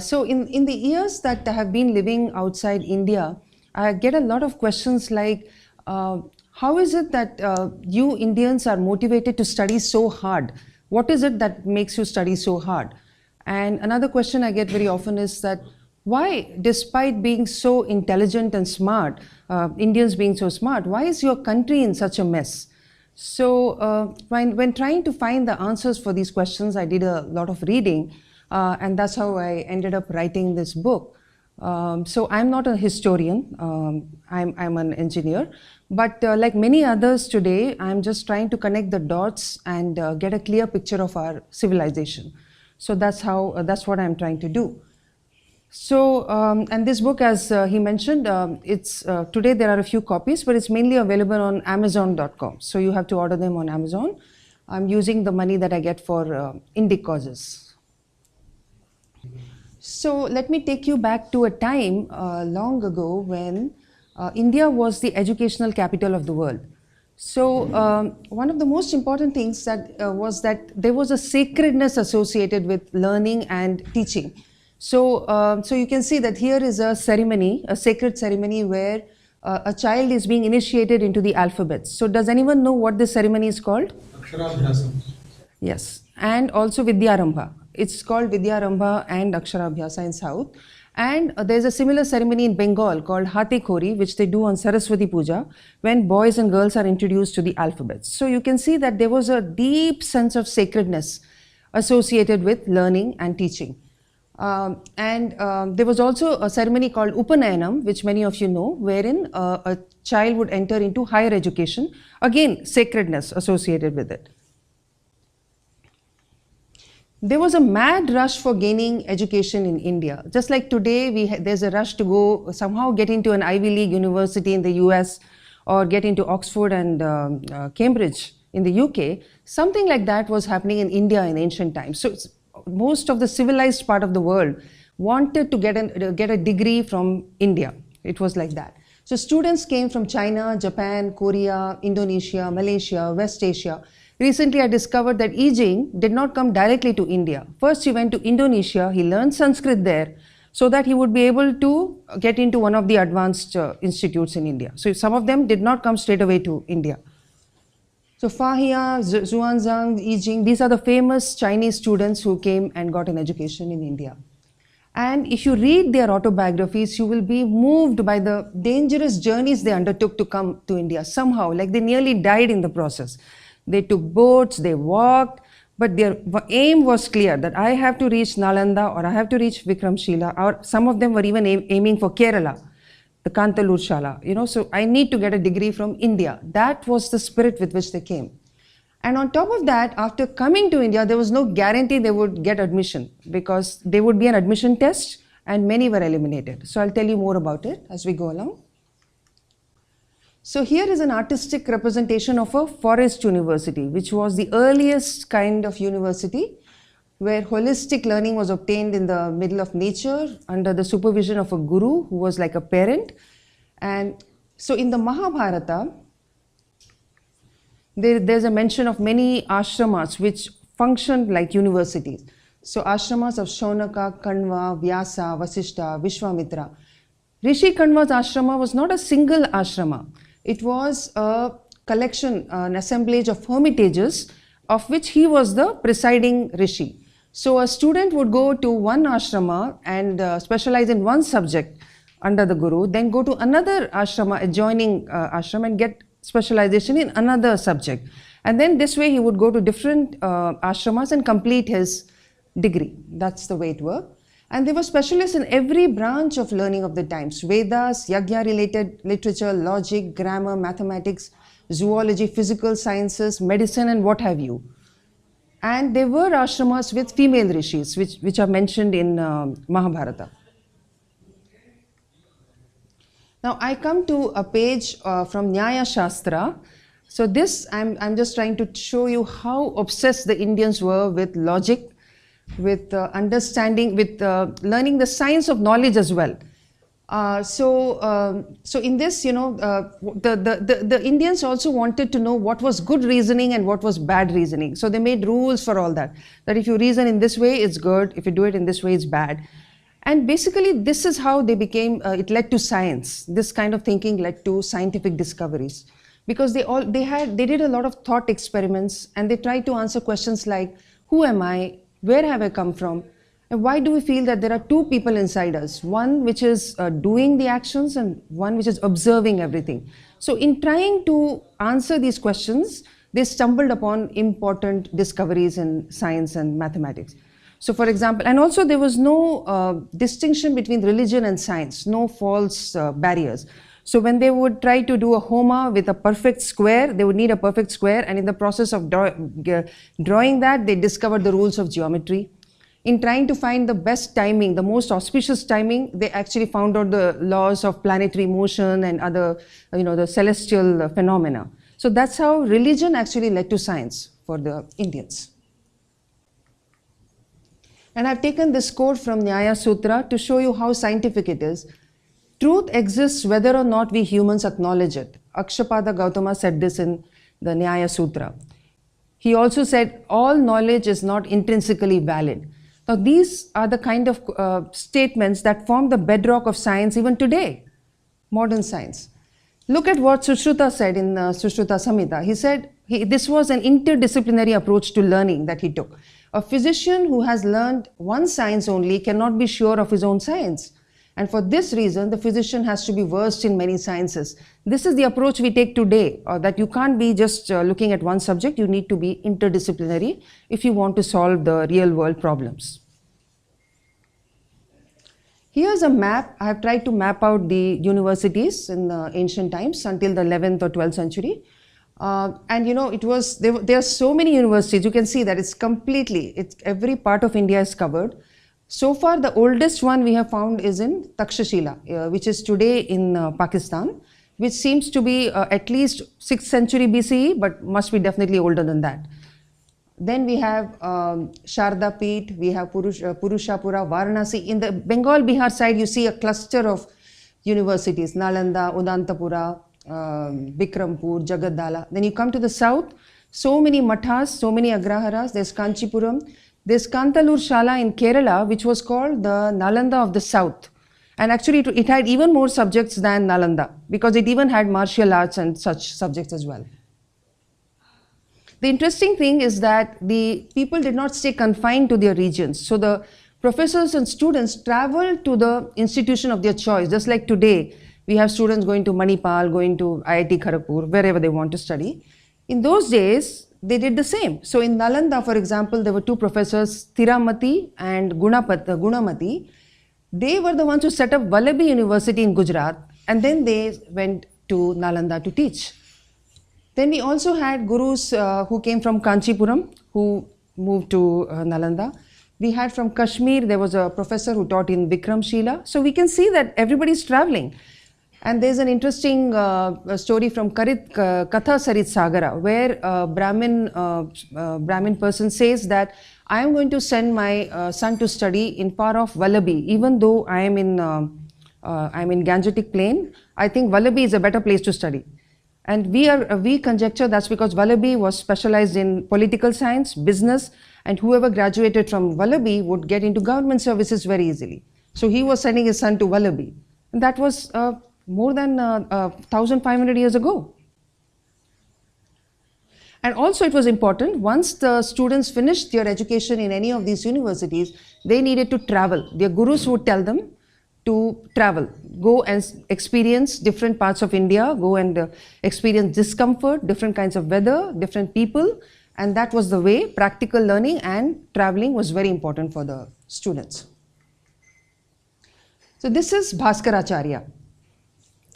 So in the years that I have been living outside India, I get a lot of questions like, how is it that you Indians are motivated to study so hard? What is it that makes you study so hard? And another question I get very often is that, why, despite being so intelligent and smart, Indians being so smart, why is your country in such a mess? So when trying to find the answers for these questions, I did a lot of reading, and that's how I ended up writing this book. So I'm not a historian, I'm an engineer, but like many others today, I'm just trying to connect the dots and get a clear picture of our civilization. So that's what I'm trying to do. So, and this book, as he mentioned, today there are a few copies, but it's mainly available on Amazon.com. So you have to order them on Amazon. I'm using the money that I get for Indic causes. So let me take you back to a time long ago when India was the educational capital of the world. So one of the most important things was that there was a sacredness associated with learning and teaching. So you can see that here is a ceremony, a sacred ceremony where a child is being initiated into the alphabets. So does anyone know what this ceremony is called? Aksharabhyasam. Yes, and also Vidyarambha. It's called Vidyarambha and Aksharabhyasa in South. And there's a similar ceremony in Bengal called Hate Khori, which they do on Saraswati Puja, when boys and girls are introduced to the alphabets. So you can see that there was a deep sense of sacredness associated with learning and teaching. There was also a ceremony called Upanayanam, which many of you know, wherein a child would enter into higher education. Again, sacredness associated with it. There was a mad rush for gaining education in India. Just like today, there's a rush to go somehow get into an Ivy League university in the US or get into Oxford and Cambridge in the UK. Something like that was happening in India in ancient times. So most of the civilized part of the world wanted to get a degree from India. It was like that. So students came from China, Japan, Korea, Indonesia, Malaysia, West Asia. Recently, I discovered that I Ching did not come directly to India. First, he went to Indonesia. He learned Sanskrit there so that he would be able to get into one of the advanced institutes in India. So some of them did not come straight away to India. So Fahia, Xuanzang, I Ching, these are the famous Chinese students who came and got an education in India. And if you read their autobiographies, you will be moved by the dangerous journeys they undertook to come to India. Somehow, like they nearly died in the process. They took boats, they walked, but their aim was clear that I have to reach Nalanda or I have to reach Vikramshila, or some of them were even aiming for Kerala, the Kantalur Shala, so I need to get a degree from India. That was the spirit with which they came. And on top of that, after coming to India, there was no guarantee they would get admission because there would be an admission test and many were eliminated. So I'll tell you more about it as we go along. So here is an artistic representation of a forest university, which was the earliest kind of university where holistic learning was obtained in the middle of nature under the supervision of a guru who was like a parent. And so in the Mahabharata, there's a mention of many ashramas which functioned like universities. So ashramas of Shaunaka, Kanva, Vyasa, Vasishta, Vishwamitra. Rishi Kanva's ashrama was not a single ashrama. It was a collection, an assemblage of hermitages of which he was the presiding rishi. So a student would go to one ashrama and specialize in one subject under the guru, then go to another ashrama, adjoining ashram, and get specialization in another subject. And then this way he would go to different ashramas and complete his degree. That's the way it worked. And they were specialists in every branch of learning of the times: Vedas, Yagya-related literature, logic, grammar, mathematics, zoology, physical sciences, medicine, and what have you. And there were ashramas with female rishis, which are mentioned in Mahabharata. Now I come to a page from Nyaya Shastra. So this, I'm just trying to show you how obsessed the Indians were with logic, with understanding, with learning the science of knowledge as well. So in this, the Indians also wanted to know what was good reasoning and what was bad reasoning. So they made rules for all that. That if you reason in this way, it's good. If you do it in this way, it's bad. And basically, this is how they became, it led to science. This kind of thinking led to scientific discoveries. Because they did a lot of thought experiments, and they tried to answer questions like, who am I? Where have I come from? And why do we feel that there are two people inside us? One which is doing the actions, and one which is observing everything. So in trying to answer these questions, they stumbled upon important discoveries in science and mathematics. So for example, and also there was no distinction between religion and science, no false barriers. So when they would try to do a Homa with a perfect square, they would need a perfect square, and in the process of drawing that, they discovered the rules of geometry. In trying to find the best timing, the most auspicious timing, they actually found out the laws of planetary motion and other, the celestial phenomena. So that's how religion actually led to science for the Indians. And I've taken this quote from Nyaya Sutra to show you how scientific it is. Truth exists whether or not we humans acknowledge it. Akshapada Gautama said this in the Nyaya Sutra. He also said, all knowledge is not intrinsically valid. Now, these are the kind of statements that form the bedrock of science even today, modern science. Look at what Sushruta said in Sushruta Samhita. He said this was an interdisciplinary approach to learning that he took. A physician who has learned one science only cannot be sure of his own science. And for this reason, the physician has to be versed in many sciences. This is the approach we take today, that you can't be just looking at one subject. You need to be interdisciplinary if you want to solve the real world problems. Here's a map. I have tried to map out the universities in the ancient times until the 11th or 12th century. And there are so many universities. You can see that every part of India is covered. So far, the oldest one we have found is in Takshashila, which is today in Pakistan, which seems to be at least 6th century BCE, but must be definitely older than that. Then we have Sharda Peeth, we have Purushapura, Varanasi. In the Bengal Bihar side, you see a cluster of universities, Nalanda, Udantapura, Bikrampur, Jagadala. Then you come to the south, so many mathas, so many agraharas. There's Kanchipuram. There's Kantalur Shala in Kerala, which was called the Nalanda of the South. And actually, it had even more subjects than Nalanda, because it even had martial arts and such subjects as well. The interesting thing is that the people did not stay confined to their regions. So the professors and students traveled to the institution of their choice. Just like today, we have students going to Manipal, going to IIT Kharagpur, wherever they want to study. In those days, they did the same. So in Nalanda, for example, there were two professors, Thiramati and Gunamati. They were the ones who set up Vallabhi University in Gujarat, and then they went to Nalanda to teach. Then we also had gurus who came from Kanchipuram, who moved to Nalanda. We had from Kashmir, there was a professor who taught in Bikramshila. So we can see that everybody's traveling. And there's an interesting story from Katha Sarit Sagara, where a Brahmin person says that I am going to send my son to study in far off Vallabhi, even though I'm in Gangetic Plain. I think Vallabhi is a better place to study. And we conjecture that's because Vallabhi was specialized in political science, business, and whoever graduated from Vallabhi would get into government services very easily. So he was sending his son to Vallabhi. And that was more than 1,500 years ago. And also it was important, once the students finished their education in any of these universities, they needed to travel. Their gurus would tell them to travel, go and experience different parts of India, go and experience discomfort, different kinds of weather, different people. And that was the way. Practical learning and traveling was very important for the students. So this is Bhaskaracharya.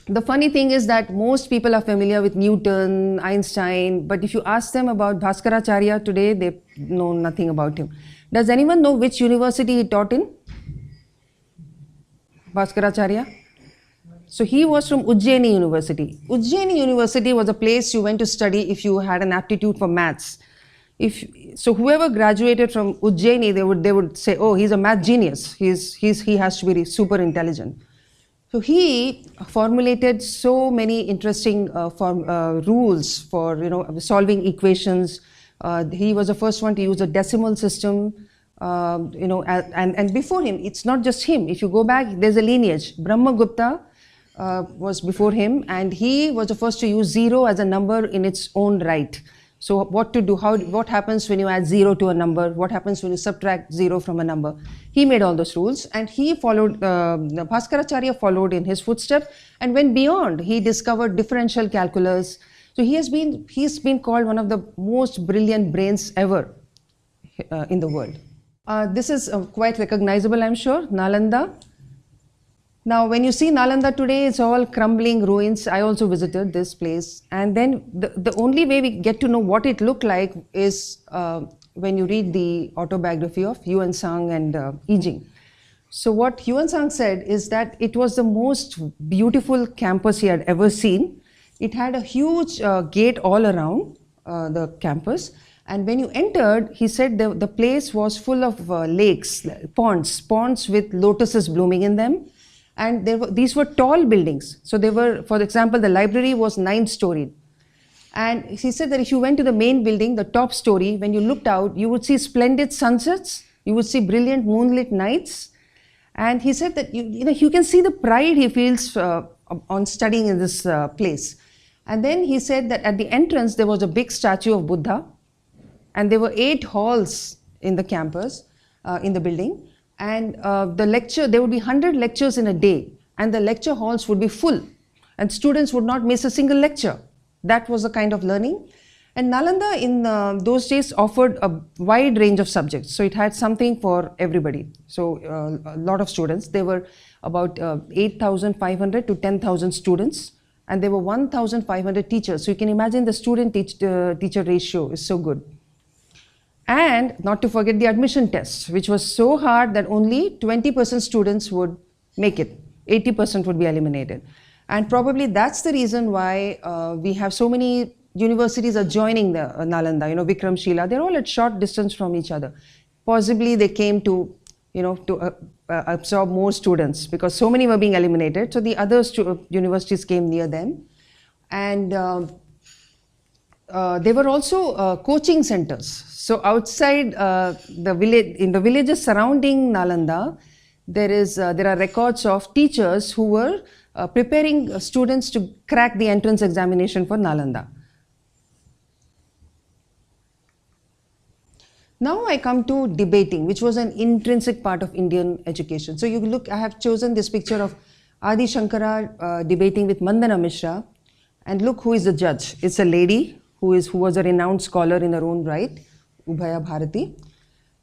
The funny thing is that most people are familiar with Newton, Einstein, but if you ask them about Bhaskaracharya today, they know nothing about him. Does anyone know which university he taught in? Bhaskaracharya? So he was from Ujjaini University. Ujjaini University was a place you went to study if you had an aptitude for maths. So whoever graduated from Ujjaini, they would say, oh, he's a math genius. He has to be super intelligent. So he formulated so many interesting rules for solving equations. He was the first one to use a decimal system. And before him, it's not just him. If you go back, there's a lineage. Brahmagupta was before him, and he was the first to use zero as a number in its own right. So what to do, what happens when you add zero to a number, what happens when you subtract zero from a number. He made all those rules, and he followed, Bhaskaracharya followed in his footsteps and went beyond. He discovered differential calculus. So he's been called one of the most brilliant brains ever in the world. This is quite recognizable, I'm sure, Nalanda. Now, when you see Nalanda today, it's all crumbling ruins. I also visited this place. And then the only way we get to know what it looked like is when you read the autobiography of Yuan Sang and Yijing. So what Yuan Sang said is that it was the most beautiful campus he had ever seen. It had a huge gate all around the campus. And when you entered, he said the place was full of lakes, ponds with lotuses blooming in them. And these were tall buildings. So they were, for example, the library was 9-storied. And he said that if you went to the main building, the top story, when you looked out, you would see splendid sunsets, you would see brilliant moonlit nights. And he said that you can see the pride he feels on studying in this place. And then he said that at the entrance, there was a big statue of Buddha. And there were 8 halls in the campus, in the building. And there would be 100 lectures in a day, and the lecture halls would be full, and students would not miss a single lecture. That was the kind of learning. And Nalanda in those days offered a wide range of subjects. So it had something for everybody. So a lot of students. There were about 8,500 to 10,000 students, and there were 1,500 teachers. So you can imagine the student-teacher ratio is so good. And not to forget the admission test, which was so hard that only 20% students would make it. 80% would be eliminated. And probably that's the reason why we have so many universities are joining the Nalanda, Vikramshila. They're all at short distance from each other. Possibly they came to, absorb more students because so many were being eliminated. So the other universities came near them. And there were also coaching centers. So outside the village, in the villages surrounding Nalanda, there are records of teachers who were preparing students to crack the entrance examination for Nalanda. Now I come to debating, which was an intrinsic part of Indian education. So you look, I have chosen this picture of Adi Shankara debating with Mandana Mishra, and look who is the judge. It's a lady who was a renowned scholar in her own right, Ubhaya Bharati.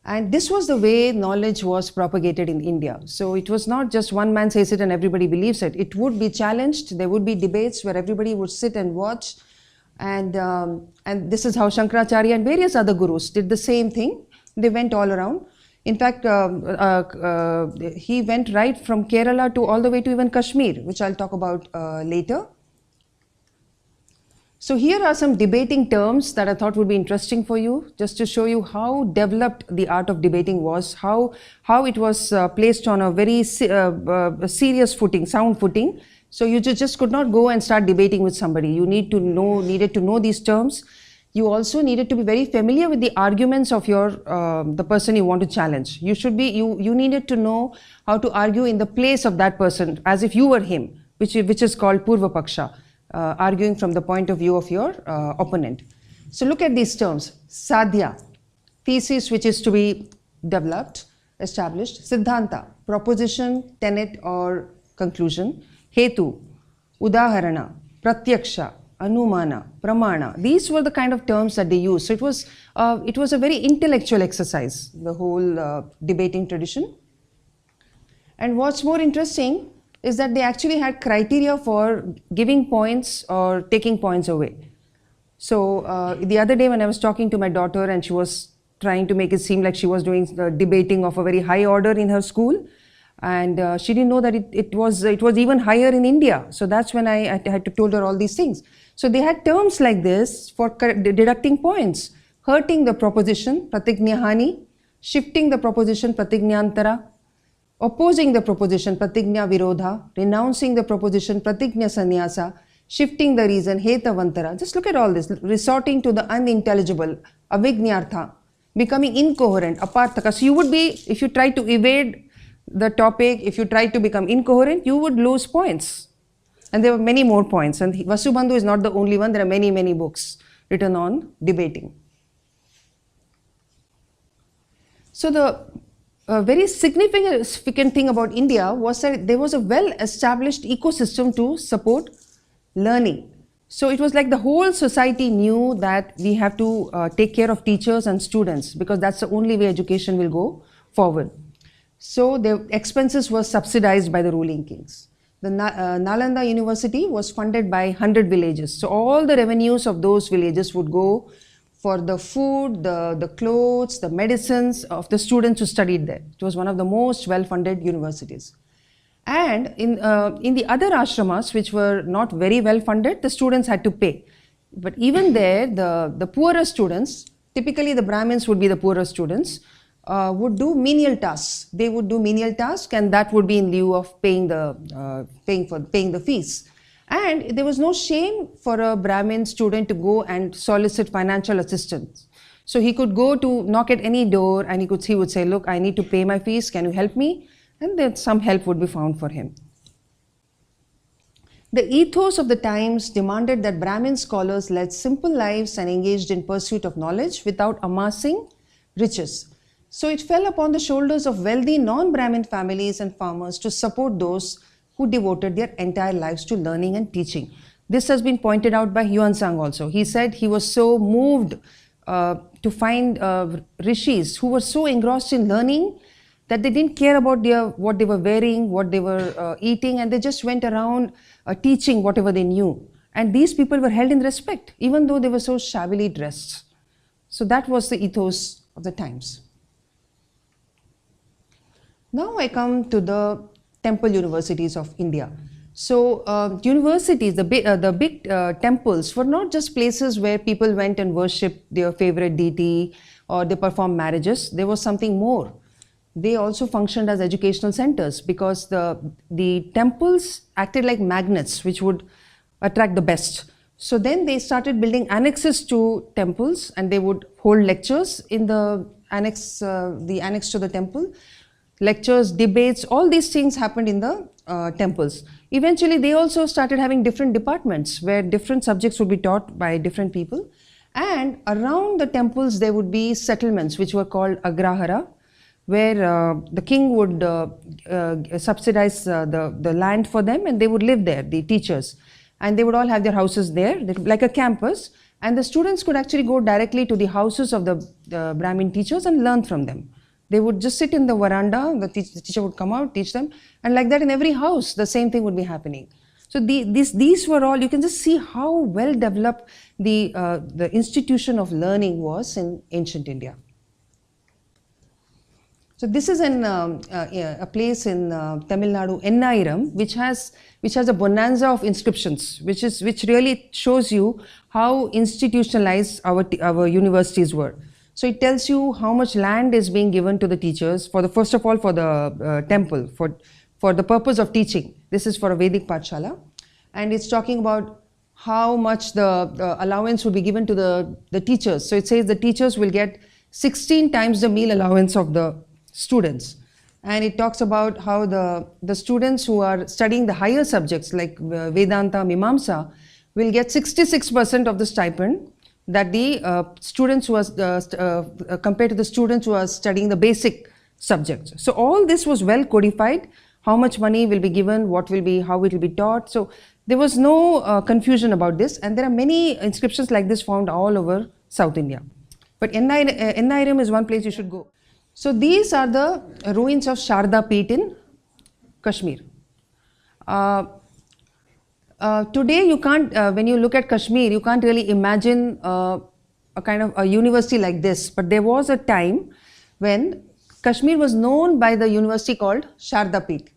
And this was the way knowledge was propagated in India. So it was not just one man says it and everybody believes it. It would be challenged. There would be debates where everybody would sit and watch. And this is how Shankaracharya and various other gurus did the same thing. They went all around. In fact, he went right from Kerala to all the way to even Kashmir, which I'll talk about later. So here are some debating terms that I thought would be interesting for you, just to show you how developed the art of debating was, how it was placed on a very serious footing, sound footing. So you just could not go and start debating with somebody. You needed to know these terms. You also needed to be very familiar with the arguments of the person you want to challenge. You needed to know how to argue in the place of that person, as if you were him, which is called Purva Paksha. Arguing from the point of view of your opponent. So look at these terms. Sadhya, thesis which is to be developed, established. Siddhanta, proposition, tenet or conclusion. Hetu, udaharana, pratyaksha, anumana, pramana. These were the kind of terms that they used. So it was a very intellectual exercise, the whole debating tradition. And what's more interesting is that they actually had criteria for giving points or taking points away. So the other day when I was talking to my daughter and she was trying to make it seem like she was doing the debating of a very high order in her school, and she didn't know that it was even higher in India. So that's when I had to told her all these things. So they had terms like this for deducting points. Hurting the proposition, pratignyahani, shifting the proposition, pratignantara, opposing the proposition, pratignya virodha, renouncing the proposition, pratignya sannyasa, shifting the reason, hetavantara. Just look at all this, resorting to the unintelligible, avijñartha, becoming incoherent, aparthaka. So you would be, if you try to evade the topic, if you try to become incoherent, you would lose points. And there were many more points. And Vasubandhu is not the only one. There are many, many books written on debating. So the very significant thing about India was that there was a well-established ecosystem to support learning. So it was like the whole society knew that we have to take care of teachers and students, because that's the only way education will go forward. So the expenses were subsidized by the ruling kings. The Nalanda University was funded by 100 villages. So all the revenues of those villages would go for the food, the clothes, the medicines of the students who studied there. It was one of the most well-funded universities. And in the other ashramas, which were not very well-funded, the students had to pay. But even there, the poorer students, typically the Brahmins would be the poorer students, would do menial tasks. They would do menial tasks, and that would be in lieu of paying the fees. And there was no shame for a Brahmin student to go and solicit financial assistance. So he could go to knock at any door, and he would say, look, I need to pay my fees, can you help me? And then some help would be found for him. The ethos of the times demanded that Brahmin scholars led simple lives and engaged in pursuit of knowledge without amassing riches. So it fell upon the shoulders of wealthy non-Brahmin families and farmers to support those who devoted their entire lives to learning and teaching. This has been pointed out by Yuan Sang also. He said he was so moved to find rishis who were so engrossed in learning that they didn't care about what they were wearing, what they were eating, and they just went around teaching whatever they knew. And these people were held in respect, even though they were so shabbily dressed. So that was the ethos of the times. Now I come to the temple universities of India. So universities, the big temples were not just places where people went and worshipped their favorite deity or they performed marriages. There was something more. They also functioned as educational centers, because the temples acted like magnets which would attract the best. So then they started building annexes to temples, and they would hold lectures in the annex to the temple. Lectures, debates, all these things happened in the temples. Eventually, they also started having different departments where different subjects would be taught by different people. And around the temples, there would be settlements which were called agrahara, where the king would subsidize the land for them, and they would live there, the teachers. And they would all have their houses there, like a campus. And the students could actually go directly to the houses of the Brahmin teachers and learn from them. They would just sit in the veranda, the teacher would come out, teach them, and like that in every house, the same thing would be happening. So these were all, you can just see how well developed the institution of learning was in ancient India. So this is a place in Tamil Nadu, Ennairam, which has a bonanza of inscriptions, which really shows you how institutionalized our universities were. So it tells you how much land is being given to the teachers first of all for the temple, for the purpose of teaching. This is for a Vedic Pathshala, and it's talking about how much the allowance would be given to the teachers. So it says the teachers will get 16 times the meal allowance of the students. And it talks about how the students who are studying the higher subjects like Vedanta, Mimamsa will get 66% of the stipend that the students who are compared to the students who are studying the basic subjects. So all this was well codified, how much money will be given, how it will be taught. So there was no confusion about this, and there are many inscriptions like this found all over South India. But Ennairam is one place you should go. So these are the ruins of Sharda Peeth in Kashmir. Today you can't, when you look at Kashmir, you can't really imagine a kind of a university like this. But there was a time when Kashmir was known by the university called Sharda Peeth.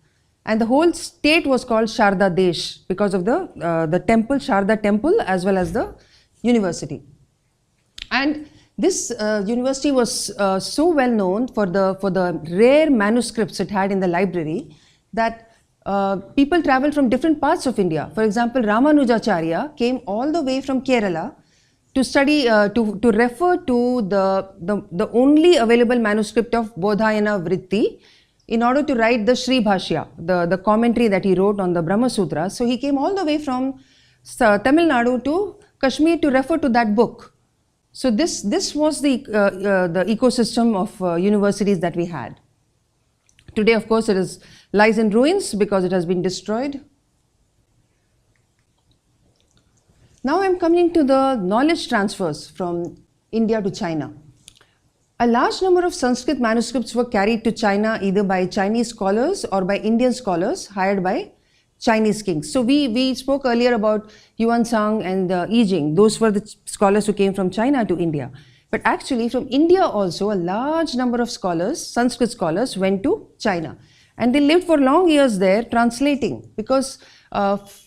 And the whole state was called Sharda Desh because of the temple, Sharda temple, as well as the university. And this university was so well known for the rare manuscripts it had in the library that people traveled from different parts of India. For example, Ramanujacharya came all the way from Kerala to study, to refer to the only available manuscript of Bodhayana Vritti in order to write the Sri Bhashya, the commentary that he wrote on the Brahma Sutra. So he came all the way from Tamil Nadu to Kashmir to refer to that book. So this was the ecosystem of universities that we had. Today, of course, it lies in ruins because it has been destroyed. Now I'm coming to the knowledge transfers from India to China. A large number of Sanskrit manuscripts were carried to China either by Chinese scholars or by Indian scholars hired by Chinese kings. So we spoke earlier about Yuan Sang and Yi Jing. Those were the scholars who came from China to India. But actually from India also a large number of scholars, Sanskrit scholars, went to China. And they lived for long years there translating, because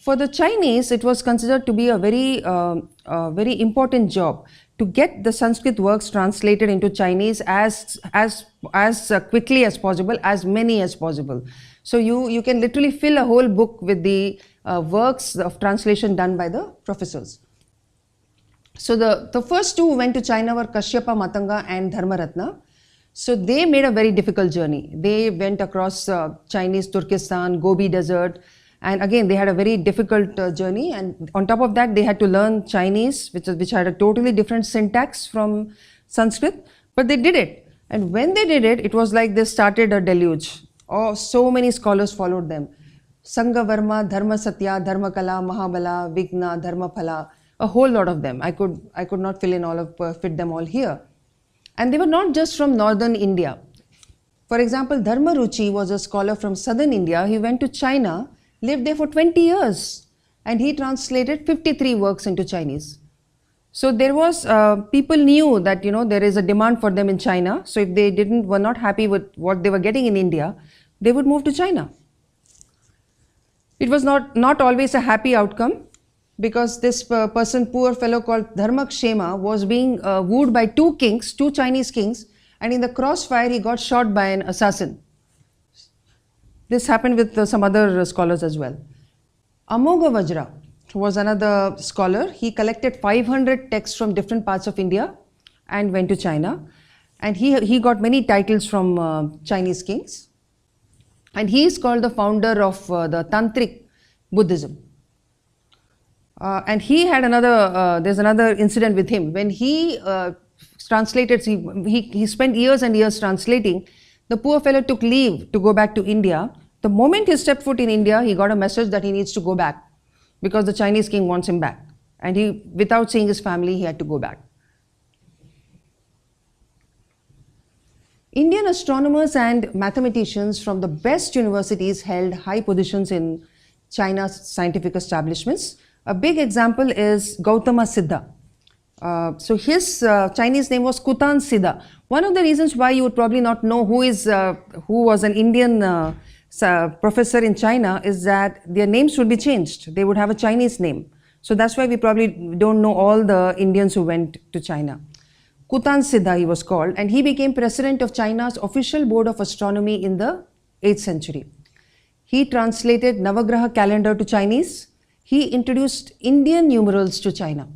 for the Chinese it was considered to be a very important job to get the Sanskrit works translated into Chinese as quickly as possible, as many as possible. So you can literally fill a whole book with the works of translation done by the professors. So the first two who went to China were Kashyapa Matanga and Dharmaratna. So they made a very difficult journey. They went across Chinese Turkestan, Gobi Desert, and again they had a very difficult journey, and on top of that they had to learn Chinese, which had a totally different syntax from Sanskrit, but they did it. And when they did it, it was like they started a deluge. Oh, so many scholars followed them. Sanghavarma, Dharma Satya, Dharma Kala, Mahabala, Vigna, Dharma Phala, a whole lot of them. I could not fit them all here. And they were not just from northern India. For example, Dharma Ruchi was a scholar from southern India. He went to China, lived there for 20 years, and he translated 53 works into Chinese. So there was, people knew that, there is a demand for them in China. So if they were not happy with what they were getting in India, they would move to China. It was not always a happy outcome, because this poor fellow called Dharmakshema was being wooed by two Chinese kings, and in the crossfire he got shot by an assassin. This happened with some other scholars as well. Amogha Vajra was another scholar. He collected 500 texts from different parts of India and went to China. And he got many titles from Chinese kings. And he is called the founder of the Tantric Buddhism. And he had there's another incident with him. When he translated, he spent years and years translating. The poor fellow took leave to go back to India. The moment he stepped foot in India, he got a message that he needs to go back because the Chinese king wants him back. And without seeing his family, he had to go back. Indian astronomers and mathematicians from the best universities held high positions in China's scientific establishments. A big example is Gautama Siddha. So his Chinese name was Kutan Siddha. One of the reasons why you would probably not know who was an Indian professor in China is that their names would be changed. They would have a Chinese name. So that's why we probably don't know all the Indians who went to China. Kutan Siddha he was called, and he became president of China's official board of astronomy in the 8th century. He translated Navagraha calendar to Chinese. He introduced Indian numerals to China.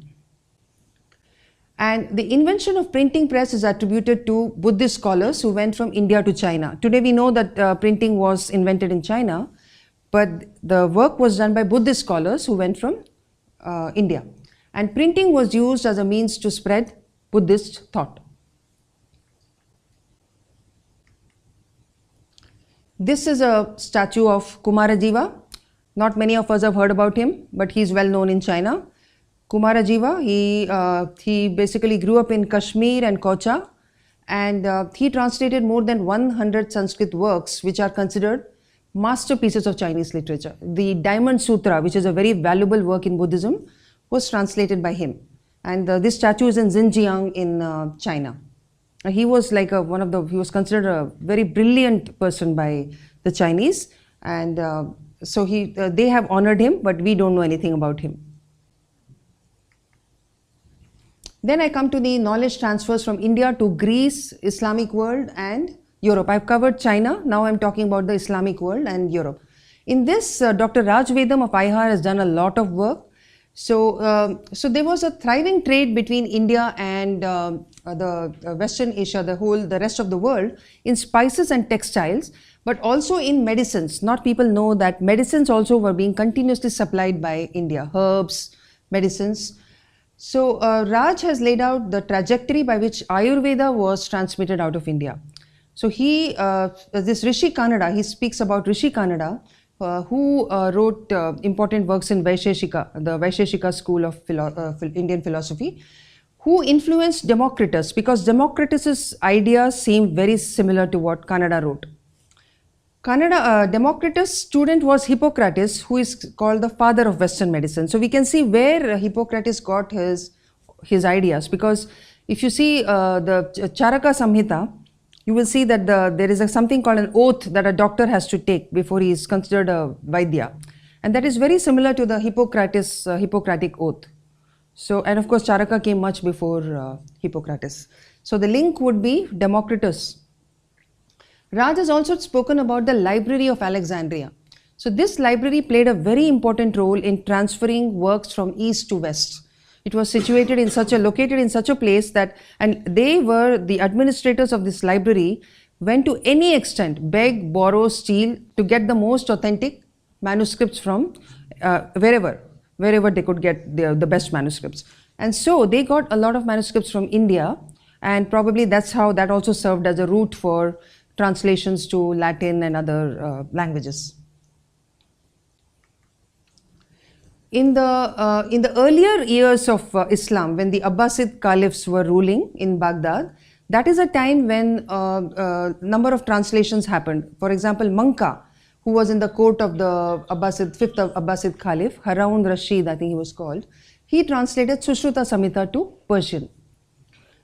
And the invention of printing press is attributed to Buddhist scholars who went from India to China. Today we know that printing was invented in China, but the work was done by Buddhist scholars who went from India. And printing was used as a means to spread Buddhist thought. This is a statue of Kumarajiva. Not many of us have heard about him, but he's well known in China. Kumarajiva, he basically grew up in Kashmir and Kocha, and he translated more than 100 Sanskrit works which are considered masterpieces of Chinese literature. The Diamond Sutra, which is a very valuable work in Buddhism, was translated by him. And this statue is in Xinjiang in China. He was like he was considered a very brilliant person by the Chinese, and so they have honored him, but we don't know anything about him. Then I come to the knowledge transfers from India to Greece, Islamic world and Europe. I've covered China, now I'm talking about the Islamic world and Europe. In this, Dr. Raj Vedam of IHAR has done a lot of work. So there was a thriving trade between India and the Western Asia, the rest of the world, in spices and textiles, but also in medicines. Not people know that medicines also were being continuously supplied by India, herbs, medicines. So Raj has laid out the trajectory by which Ayurveda was transmitted out of India. So this Rishi Kannada, he speaks about Rishi Kannada, who wrote important works in Vaisheshika, the Vaisheshika school of Indian philosophy, who influenced Democritus, because Democritus's ideas seem very similar to what Kannada wrote. Democritus' student was Hippocrates, who is called the father of Western medicine. So we can see where Hippocrates got his ideas, because if you see the Charaka Samhita, you will see that there is something called an oath that a doctor has to take before he is considered a Vaidya. And that is very similar to the Hippocratic oath. So, and of course, Charaka came much before Hippocrates. So the link would be Democritus. Raj has also spoken about the Library of Alexandria. So this library played a very important role in transferring works from east to west. It was located in such a place that, and they were the administrators of this library, went to any extent, beg, borrow, steal, to get the most authentic manuscripts from wherever they could get the best manuscripts. And so they got a lot of manuscripts from India, and probably that's how that also served as a route for translations to Latin and other languages. In the earlier years of Islam, when the Abbasid caliphs were ruling in Baghdad, that is a time when number of translations happened. For example, Manka, who was in the court of the fifth Abbasid caliph, Harun Rashid, I think he was called, he translated Sushruta Samhita to Persian.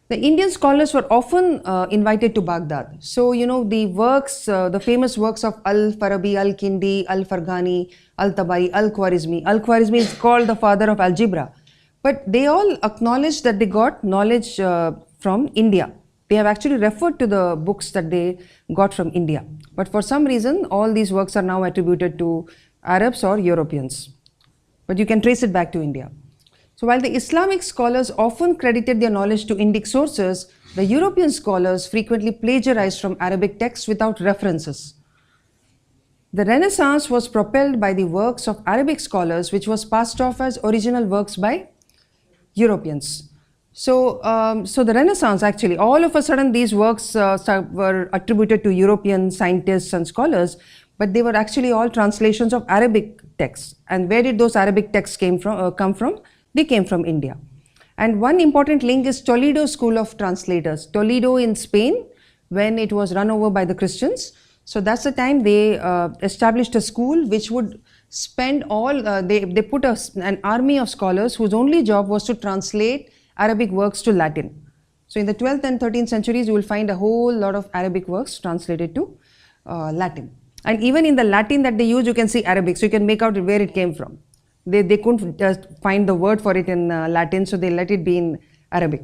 The Indian scholars were often invited to Baghdad. So, you know, the famous works of Al-Farabi, Al-Kindi, Al-Farghani, Al-Tabai, Al-Khwarizmi. Al-Khwarizmi is called the father of algebra. But they all acknowledge that they got knowledge from India. They have actually referred to the books that they got from India. But for some reason, all these works are now attributed to Arabs or Europeans. But you can trace it back to India. So while the Islamic scholars often credited their knowledge to Indic sources, the European scholars frequently plagiarized from Arabic texts without references. The Renaissance was propelled by the works of Arabic scholars, which was passed off as original works by Europeans. So the Renaissance, actually, all of a sudden these works were attributed to European scientists and scholars, but they were actually all translations of Arabic texts. And where did those Arabic texts come from? They came from India. And one important link is Toledo School of Translators. Toledo in Spain, when it was run over by the Christians. So that's the time they established a school which would spend they put an army of scholars whose only job was to translate Arabic works to Latin. So in the 12th and 13th centuries, you will find a whole lot of Arabic works translated to Latin. And even in the Latin that they use, you can see Arabic, so you can make out where it came from. They couldn't just find the word for it in Latin, so they let it be in Arabic.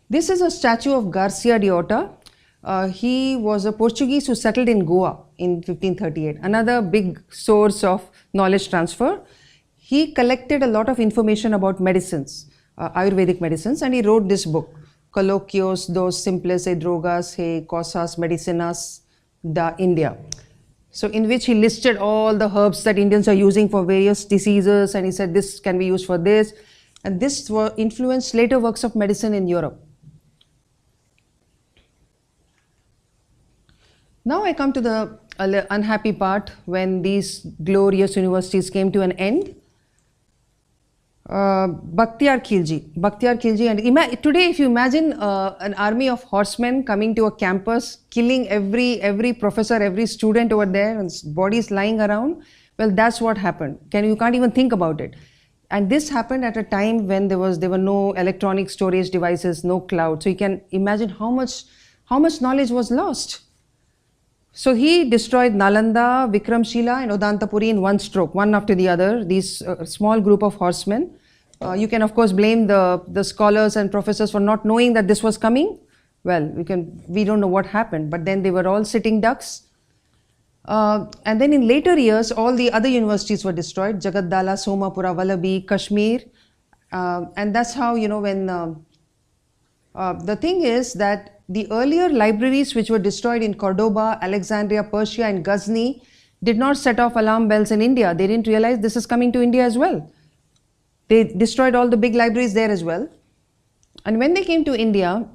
This is a statue of Garcia de Orta. He was a Portuguese who settled in Goa in 1538, another big source of knowledge transfer. He collected a lot of information about medicines, Ayurvedic medicines, and he wrote this book, Colloquios dos simples e drogas e cosas medicinas da India. So in which he listed all the herbs that Indians are using for various diseases, and he said this can be used for this, and this influenced later works of medicine in Europe. Now I come to the unhappy part when these glorious universities came to an end. Bakhtiyar Khilji, and today if you imagine an army of horsemen coming to a campus, killing every professor, every student over there, and bodies lying around, well, that's what happened. You can't even think about it. And this happened at a time when there were no electronic storage devices, no cloud. So you can imagine how much knowledge was lost. So he destroyed Nalanda, Vikramshila and Odantapuri in one stroke, one after the other, these small group of horsemen. You can of course blame the scholars and professors for not knowing that this was coming. Well, we don't know what happened, but then they were all sitting ducks. And then in later years, all the other universities were destroyed: Jagaddala, Somapura, Vallabhi, Kashmir. And that's how, when the thing is that the earlier libraries which were destroyed in Cordoba, Alexandria, Persia, and Ghazni did not set off alarm bells in India. They didn't realize this is coming to India as well. They destroyed all the big libraries there as well. And when they came to India,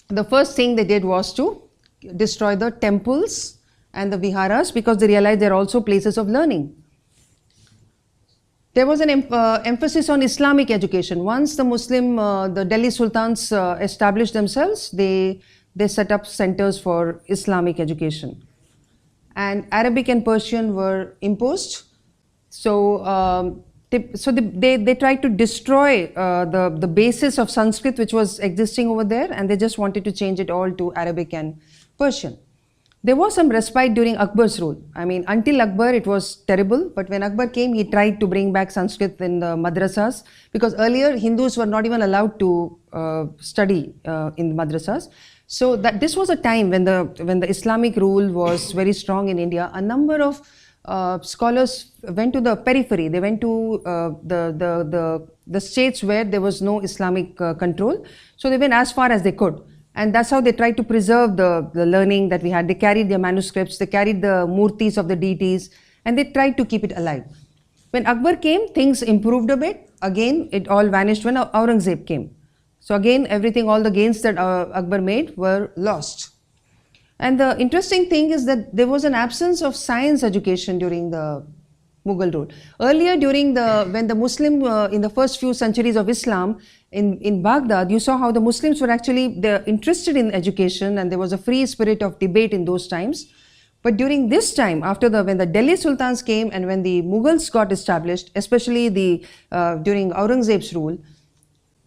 the first thing they did was to destroy the temples and the viharas, because they realized they're also places of learning. There was an emphasis on Islamic education. Once the Delhi Sultans established themselves, they set up centers for Islamic education. And Arabic and Persian were imposed. So, they tried to destroy the basis of Sanskrit which was existing over there, and they just wanted to change it all to Arabic and Persian. There was some respite during Akbar's rule. I mean, until Akbar it was terrible, but when Akbar came, he tried to bring back Sanskrit in the madrasas, because earlier Hindus were not even allowed to study in the madrasas. So that this was a time when the Islamic rule was very strong in India. A number of scholars went to the periphery. They went to the states where there was no Islamic control. So they went as far as they could. And that's how they tried to preserve the learning that we had. They carried their manuscripts, they carried the murtis of the deities, and they tried to keep it alive. When Akbar came, things improved a bit. Again, it all vanished when Aurangzeb came. So again, everything, all the gains that Akbar made were lost. And the interesting thing is that there was an absence of science education during the Mughal rule. Earlier, when the Muslim, in the first few centuries of Islam, in Baghdad, you saw how the Muslims were actually interested in education, and there was a free spirit of debate in those times. But during this time, when the Delhi Sultans came and when the Mughals got established, especially during Aurangzeb's rule,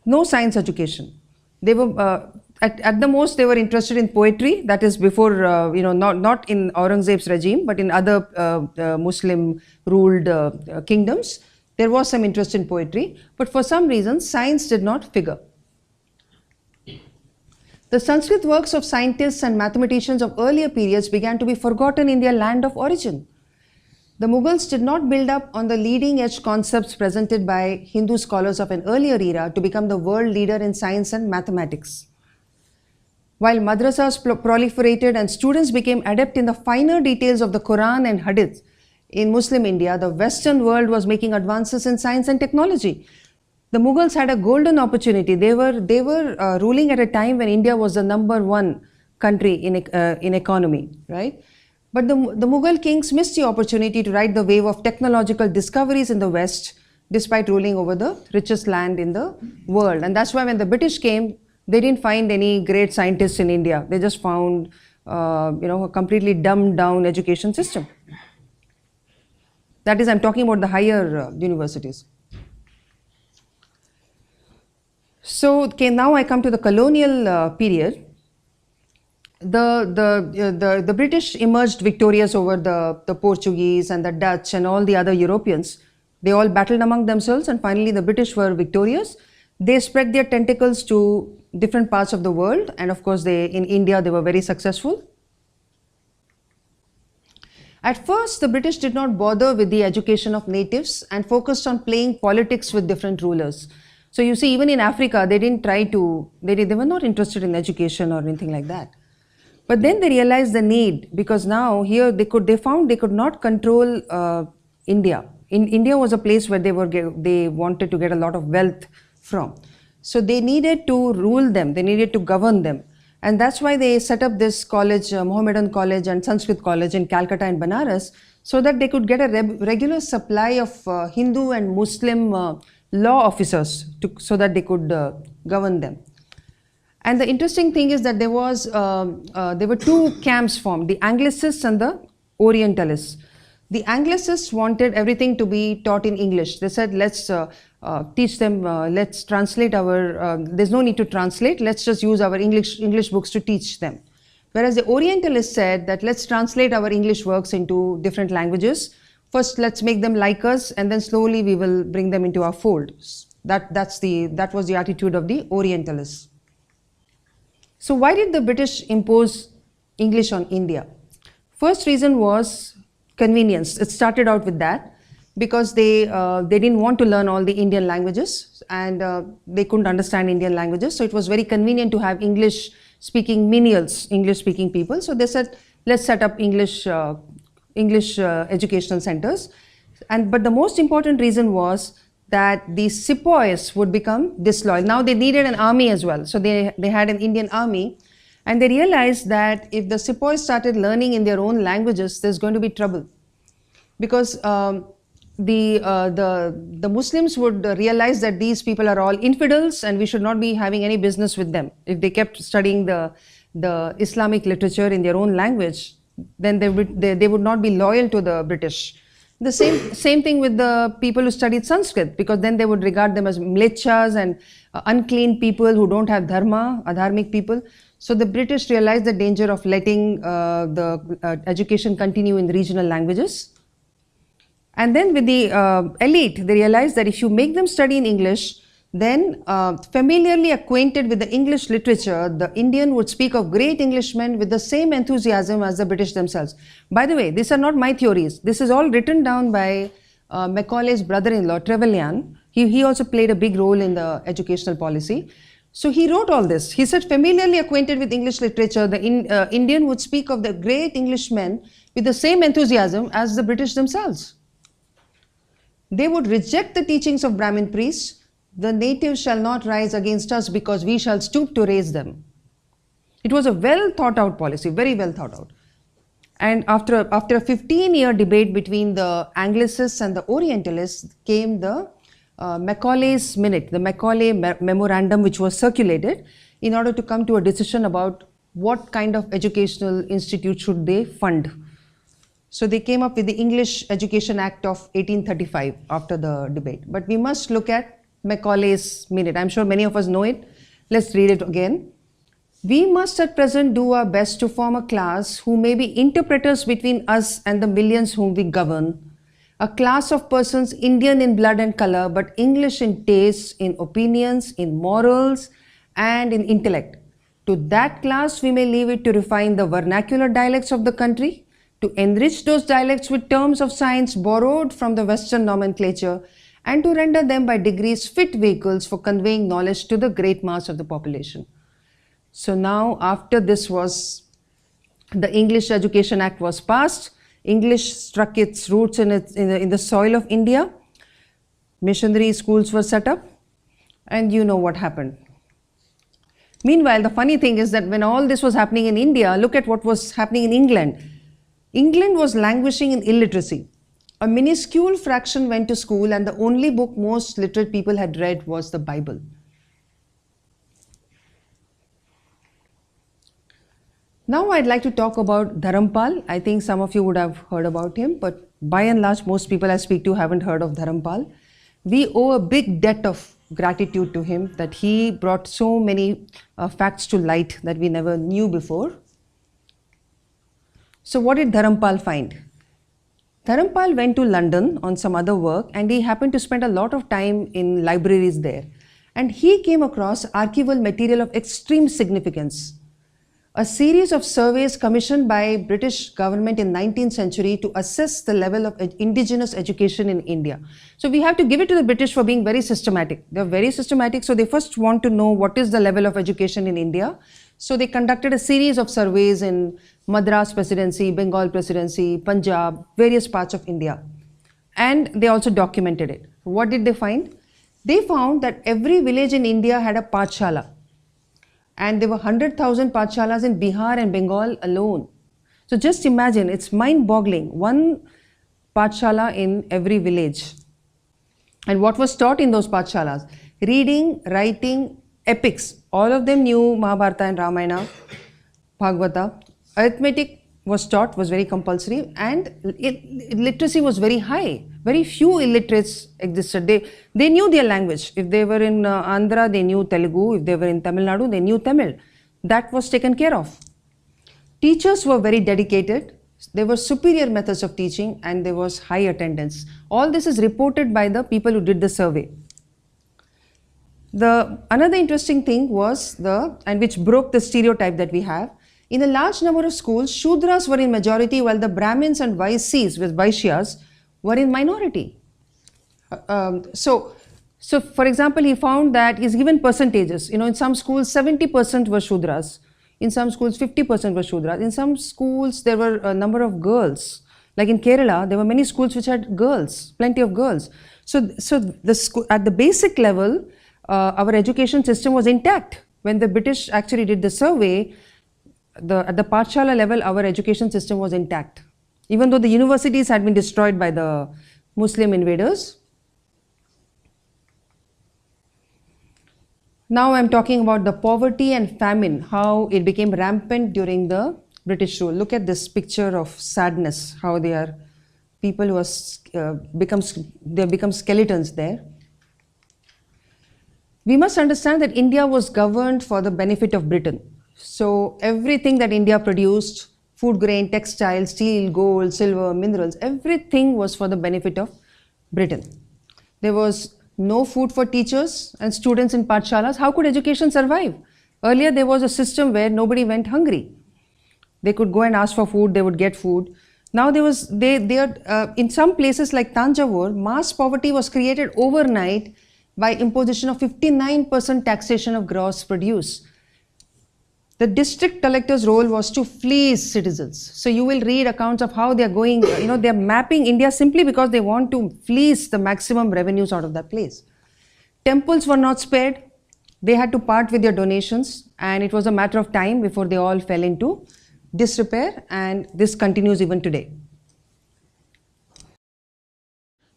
no science education. They were at the most they were interested in poetry. That is before not in Aurangzeb's regime, but in other Muslim ruled kingdoms. There was some interest in poetry, but for some reason science did not figure. The Sanskrit works of scientists and mathematicians of earlier periods began to be forgotten in their land of origin. The Mughals did not build up on the leading edge concepts presented by Hindu scholars of an earlier era to become the world leader in science and mathematics. While madrasas proliferated and students became adept in the finer details of the Quran and Hadith, in Muslim India, the Western world was making advances in science and technology. The Mughals had a golden opportunity. They were ruling at a time when India was the #1 country in economy, right? But the Mughal kings missed the opportunity to ride the wave of technological discoveries in the West, despite ruling over the richest land in the world. And that's why when the British came, they didn't find any great scientists in India. They just found a completely dumbed down education system. That is, I'm talking about the higher universities. So, okay, now I come to the colonial period. The British emerged victorious over the Portuguese and the Dutch and all the other Europeans. They all battled among themselves, and finally the British were victorious. They spread their tentacles to different parts of the world, and of course in India they were very successful. At first, the British did not bother with the education of natives and focused on playing politics with different rulers. So you see, even in Africa, they were not interested in education or anything like that. But then they realized the need, because now here they found they could not control India. India was a place where they wanted to get a lot of wealth from. So they needed to rule them, they needed to govern them. And that's why they set up this college, Mohammedan College and Sanskrit College in Calcutta and Banaras, so that they could get a regular supply of Hindu and Muslim law officers so that they could govern them. And the interesting thing is that there were two camps formed, the Anglicists and the Orientalists. The Anglicists wanted everything to be taught in English. They said, let's teach them, let's translate there's no need to translate, let's just use our English books to teach them. Whereas the Orientalists said that let's translate our English works into different languages. First, let's make them like us, and then slowly we will bring them into our fold. That was the attitude of the Orientalists. So why did the British impose English on India? First reason was convenience. It started out with that because they didn't want to learn all the Indian languages, and they couldn't understand Indian languages. So it was very convenient to have English speaking menials, English speaking people. So they said, let's set up English educational centers. But the most important reason was that the sepoys would become disloyal. Now they needed an army as well. So they had an Indian army, and they realized that if the sepoys started learning in their own languages, there's going to be trouble. Because the Muslims would realize that these people are all infidels and we should not be having any business with them. If they kept studying the Islamic literature in their own language, then they would not be loyal to the British. The same thing with the people who studied Sanskrit, because then they would regard them as mlechas and unclean people who don't have dharma, adharmic people. So the British realized the danger of letting the education continue in the regional languages. And then with the elite, they realized that if you make them study in English, then familiarly acquainted with the English literature, the Indian would speak of great Englishmen with the same enthusiasm as the British themselves. By the way, these are not my theories. This is all written down by Macaulay's brother-in-law, Trevelyan. He also played a big role in the educational policy. So he wrote all this. He said, familiarly acquainted with English literature, the Indian would speak of the great Englishmen with the same enthusiasm as the British themselves. They would reject the teachings of Brahmin priests. The natives shall not rise against us because we shall stoop to raise them. It was a well thought out policy, very well thought out. And after a 15-year debate between the Anglicists and the Orientalists came the Macaulay's Minute, the Macaulay Memorandum, which was circulated in order to come to a decision about what kind of educational institute should they fund. So they came up with the English Education Act of 1835 after the debate. But we must look at Macaulay's Minute. I'm sure many of us know it. Let's read it again. We must at present do our best to form a class who may be interpreters between us and the millions whom we govern. A class of persons Indian in blood and color, but English in tastes, in opinions, in morals, and in intellect. To that class we may leave it to refine the vernacular dialects of the country, to enrich those dialects with terms of science borrowed from the Western nomenclature, and to render them by degrees fit vehicles for conveying knowledge to the great mass of the population. So now, after this was, the English Education Act was passed, English struck its roots in the soil of India, missionary schools were set up, and you know what happened. Meanwhile, the funny thing is that when all this was happening in India, look at what was happening in England. England was languishing in illiteracy. A minuscule fraction went to school, and the only book most literate people had read was the Bible. Now I'd like to talk about Dharampal. I think some of you would have heard about him, but by and large, most people I speak to haven't heard of Dharampal. We owe a big debt of gratitude to him, that he brought so many facts to light that we never knew before. So what did Dharampal find? Dharampal went to London on some other work, and he happened to spend a lot of time in libraries there. And he came across archival material of extreme significance. A series of surveys commissioned by British government in 19th century to assess the level of indigenous education in India. So we have to give it to the British for being very systematic. They're very systematic, so they first want to know what is the level of education in India. So they conducted a series of surveys in Madras Presidency, Bengal Presidency, Punjab, various parts of India. And they also documented it. What did they find? They found that every village in India had a pathshala. And there were 100,000 pathshalas in Bihar and Bengal alone. So just imagine, it's mind-boggling. One pathshala in every village. And what was taught in those pathshalas? Reading, writing, epics. All of them knew Mahabharata and Ramayana, Bhagavata. Arithmetic was taught, was very compulsory, and literacy was very high. Very few illiterates existed. They knew their language. If they were in Andhra, they knew Telugu. If they were in Tamil Nadu, they knew Tamil. That was taken care of. Teachers were very dedicated. There were superior methods of teaching, and there was high attendance. All this is reported by the people who did the survey. Another interesting thing was and which broke the stereotype that we have, In a large number of schools, Shudras were in majority while the Brahmins and Vaisyas, with Vaishyas, were in minority. So for example, he found that he's given percentages. In some schools, 70% were Shudras. In some schools, 50% were Shudras. In some schools, there were a number of girls. Like in Kerala, there were many schools which had girls, plenty of girls. So at the basic level, our education system was intact. When the British actually did the survey, at the Pathshala level, our education system was intact. Even though the universities had been destroyed by the Muslim invaders. Now I'm talking about the poverty and famine, how it became rampant during the British rule. Look at this picture of sadness, how they are people who are become skeletons there. We must understand that India was governed for the benefit of Britain. So everything that India produced, food grain, textile, steel, gold, silver, minerals, everything was for the benefit of Britain. There was no food for teachers and students in Pathshalas. How could education survive? Earlier there was a system where nobody went hungry. They could go and ask for food, they would get food. Now in some places like Tanjavur, mass poverty was created overnight by imposition of 59% taxation of gross produce. The district collector's role was to fleece citizens. So you will read accounts of how they are going, they are mapping India simply because they want to fleece the maximum revenues out of that place. Temples were not spared. They had to part with their donations, and it was a matter of time before they all fell into disrepair, and this continues even today.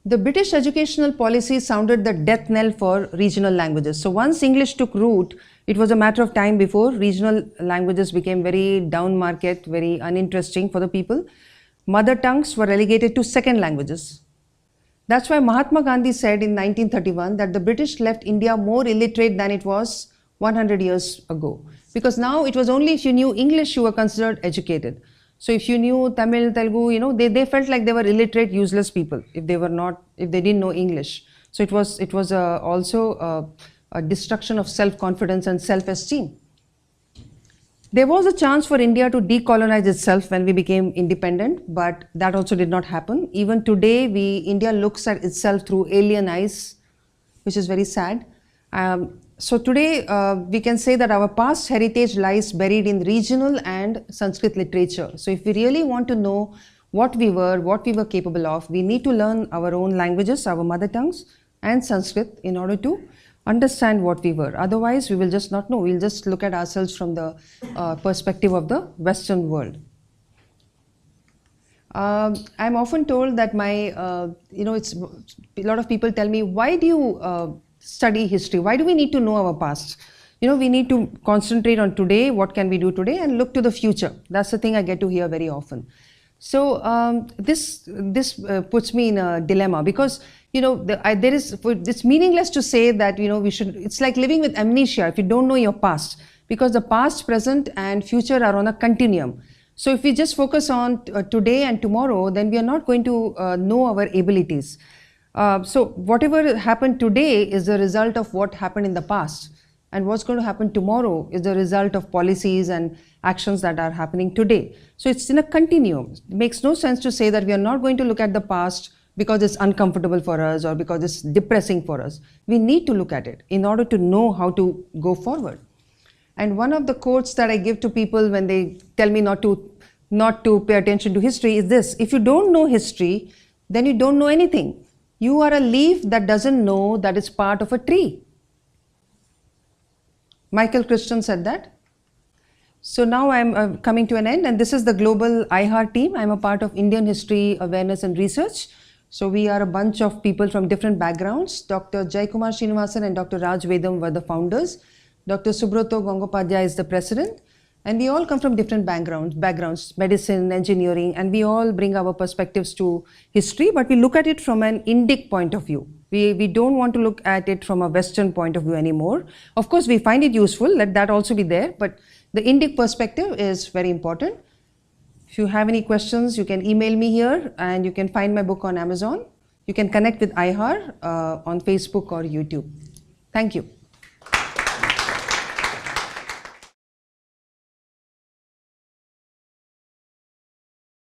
The British educational policy sounded the death knell for regional languages. So once English took root, it was a matter of time before regional languages became very down market, very uninteresting for the people. Mother tongues were relegated to second languages. That's why Mahatma Gandhi said in 1931 that the British left India more illiterate than it was 100 years ago. Because now it was only if you knew English you were considered educated. So if you knew Tamil, Telugu, they felt like they were illiterate, useless people if they didn't know English. So it was also a destruction of self-confidence and self-esteem. There was a chance for India to decolonize itself when we became independent, but that also did not happen. Even today, India looks at itself through alien eyes, which is very sad. So today, we can say that our past heritage lies buried in regional and Sanskrit literature. So if we really want to know what we were capable of, we need to learn our own languages, our mother tongues, and Sanskrit in order to understand what we were. Otherwise, we will just not know. We'll just look at ourselves from the perspective of the Western world. I'm often told that a lot of people tell me, why do you study history? Why do we need to know our past? We need to concentrate on today, what can we do today, and look to the future. That's the thing I get to hear very often. So this puts me in a dilemma, because it's meaningless to say that it's like living with amnesia if you don't know your past, because the past, present and future are on a continuum. So if we just focus on today and tomorrow, then we are not going to know our abilities. So whatever happened today is the result of what happened in the past, and what's going to happen tomorrow is the result of policies and actions that are happening today. So it's in a continuum. It makes no sense to say that we are not going to look at the past because it's uncomfortable for us or because it's depressing for us. We need to look at it in order to know how to go forward. And one of the quotes that I give to people when they tell me not to pay attention to history is this: if you don't know history, then you don't know anything. You are a leaf that doesn't know that it's part of a tree. Michael Christian said that. So now I'm coming to an end, and this is the global IHAR team. I'm a part of Indian History Awareness and Research. So we are a bunch of people from different backgrounds. Dr. Jaikumar Srinivasan and Dr. Raj Vedam were the founders. Dr. Subroto Gangopadhyay is the president. And we all come from different backgrounds, medicine, engineering, and we all bring our perspectives to history, but we look at it from an Indic point of view. We don't want to look at it from a Western point of view anymore. Of course, we find it useful, let that also be there, but the Indic perspective is very important. If you have any questions, you can email me here, and you can find my book on Amazon. You can connect with IHAR on Facebook or YouTube. Thank you.